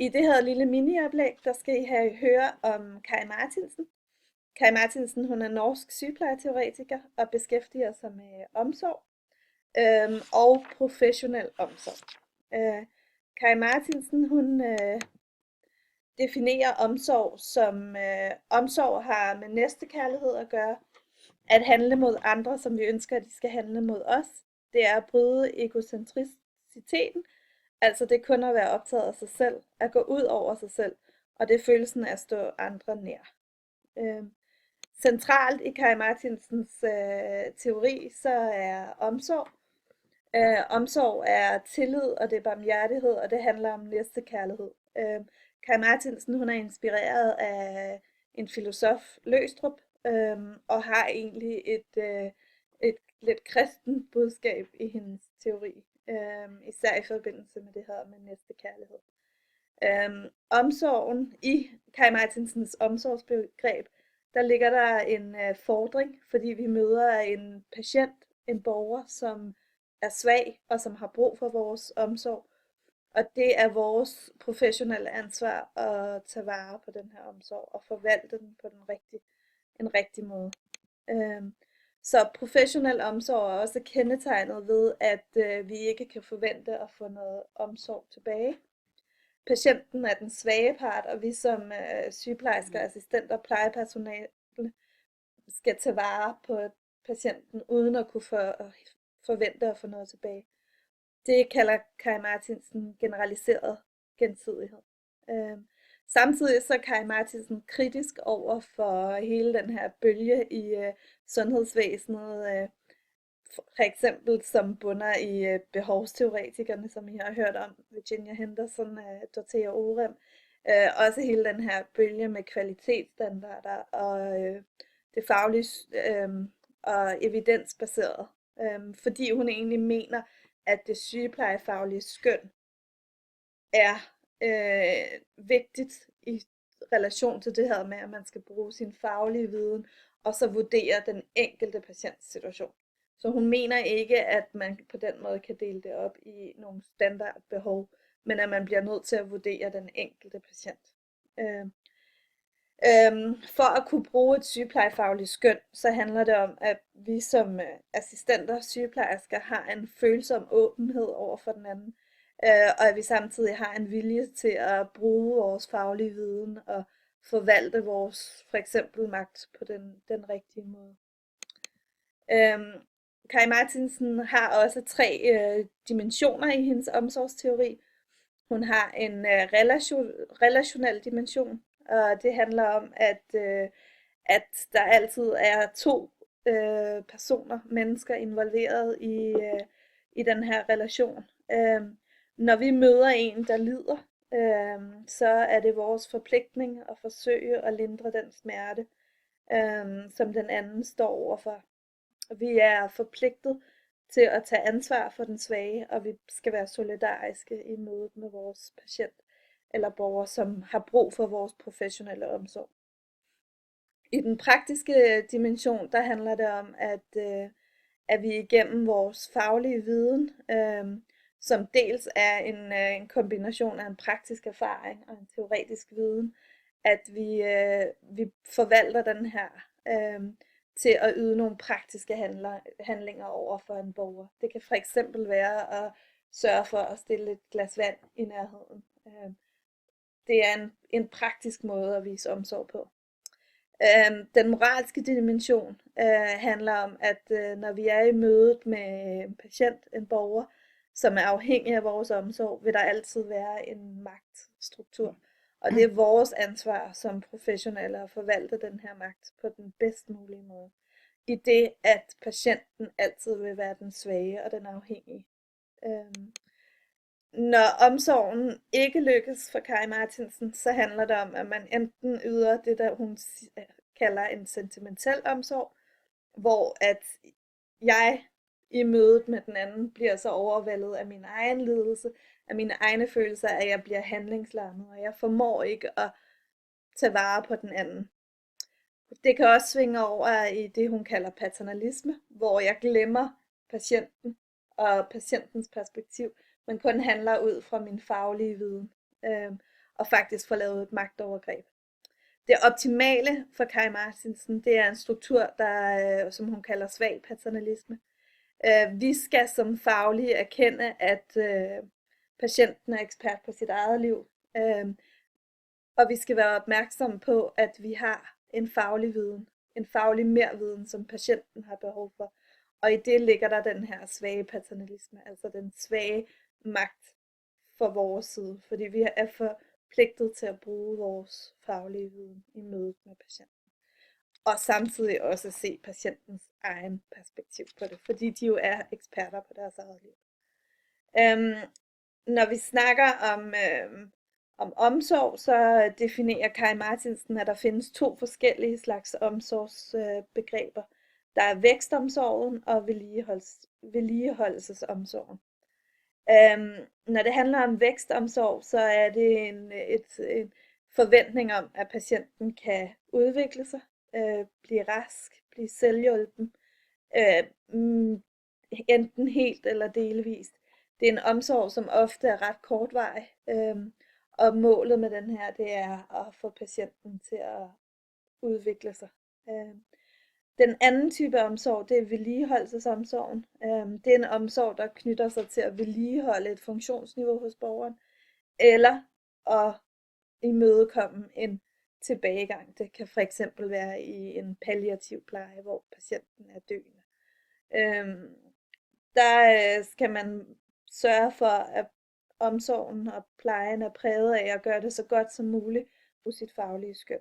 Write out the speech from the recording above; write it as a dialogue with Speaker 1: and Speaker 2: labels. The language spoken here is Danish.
Speaker 1: I det her lille mini-oplæg, der skal I høre om Kai Martinsen. Kai Martinsen, hun er norsk sygeplejeteoretiker og beskæftiger sig med omsorg og professionel omsorg. Kai Martinsen, hun definerer omsorg som omsorg har med næstekærlighed at gøre, at handle mod andre, som vi ønsker, at de skal handle mod os. Det er at bryde egocentriciteten, altså det kun at være optaget af sig selv, at gå ud over sig selv, og det er følelsen af at stå andre nær. Centralt i Kai Martinsens teori, så er omsorg. Omsorg er tillid, og det er barmhjertighed, og det handler om næstekærlighed. Kai Martinsen, hun er inspireret af en filosof, Løgstrup, og har egentlig et lidt kristen budskab i hendes teori, især i forbindelse med det her med næstekærlighed. Omsorgen i Kai Martinsens omsorgsbegreb, der ligger der en fordring, fordi vi møder en patient, en borger, som er svag og som har brug for vores omsorg. Og det er vores professionelle ansvar at tage vare på den her omsorg og forvalte den på en rigtig måde. Så professionel omsorg er også kendetegnet ved, at vi ikke kan forvente at få noget omsorg tilbage. Patienten er den svage part, og vi som sygeplejersker, assistenter og plejepersonale skal tage vare på patienten, uden at kunne forvente at få noget tilbage. Det kalder Kai Martinsen generaliseret gensidighed. Samtidig så er Kai Martinsen kritisk over for hele den her bølge i sundhedsvæsenet, for eksempel som bunder i behovsteoretikerne, som I har hørt om, Virginia Henderson, Dorothea Orem, også hele den her bølge med kvalitetsstandarder og det faglige og evidensbaserede, fordi hun egentlig mener, at det sygeplejefaglige skøn er vigtigt i relation til det her med, at man skal bruge sin faglige viden og så vurdere den enkelte patients situation. Så hun mener ikke, at man på den måde kan dele det op i nogle standardbehov, men at man bliver nødt til at vurdere den enkelte patient. For at kunne bruge et sygeplejefagligt skøn, så handler det om, at vi som assistenter og sygeplejersker har en følsom åbenhed over for den anden, og at vi samtidig har en vilje til at bruge vores faglige viden og forvalte vores for eksempel magt på den rigtige måde. Kai Martinsen har også 3 dimensioner i hendes omsorgsteori. Hun har en relationel dimension, og det handler om, at der altid er 2 personer, mennesker involveret i den her relation. Når vi møder en, der lider, så er det vores forpligtning at forsøge at lindre den smerte, som den anden står overfor. Vi er forpligtet til at tage ansvar for den svage, og vi skal være solidariske i mødet med vores patient eller borger, som har brug for vores professionelle omsorg. I den praktiske dimension, der handler det om, at vi igennem vores faglige viden, som dels er en kombination af en praktisk erfaring og en teoretisk viden, at vi forvalter den her til at yde nogle praktiske handlinger over for en borger. Det kan for eksempel være at sørge for at stille et glas vand i nærheden. Det er en praktisk måde at vise omsorg på. Den moralske dimension handler om, at når vi er i mødet med en patient, en borger, som er afhængig af vores omsorg, vil der altid være en magtstruktur. Og det er vores ansvar som professionelle at forvalte den her magt på den bedst mulige måde. I det, at patienten altid vil være den svage og den afhængige. Når omsorgen ikke lykkes for Kai Martinsen, så handler det om, at man enten yder det, der hun kalder en sentimentel omsorg, hvor at jeg i mødet med den anden bliver så overvældet af min egen lidelse, af mine egne følelser, at jeg bliver handlingslammet, og jeg formår ikke at tage vare på den anden. Det kan også svinge over i det, hun kalder paternalisme, hvor jeg glemmer patienten og patientens perspektiv, men kun handler ud fra min faglige viden. og faktisk får lavet et magtovergreb. Det optimale for Kari Martinsen, det er en struktur, der, som hun kalder svag paternalisme. Vi skal som faglige erkende, at patienten er ekspert på sit eget liv, og vi skal være opmærksomme på, at vi har en faglig viden, en faglig merviden, som patienten har behov for. Og i det ligger der den her svage paternalisme, altså den svage magt for vores side, fordi vi er forpligtet til at bruge vores faglige viden i mødet med patienten. Og samtidig også se patientens egen perspektiv på det, fordi de jo er eksperter på deres eget liv. Når vi snakker om omsorg, så definerer Kari Martinsen, at der findes 2 forskellige slags omsorgsbegreber. Der er vækstomsorgen og vedligeholdelsesomsorgen. Når det handler om vækstomsorg, så er det en forventning om, at patienten kan udvikle sig, blive rask, blive selvhjulpen, enten helt eller delvist. Det er en omsorg, som ofte er ret kortvarig, og målet med den her, det er at få patienten til at udvikle sig. Den anden type omsorg, det er vedligeholdelsesomsorgen. Det er en omsorg, der knytter sig til at vedligeholde et funktionsniveau hos borgeren, eller at imødekomme en tilbagegang. Det kan for eksempel være i en palliativ pleje, hvor patienten er døende. Der skal man sørge for, at omsorgen og plejen er præget af at gøre det så godt som muligt hos sit faglige skøn.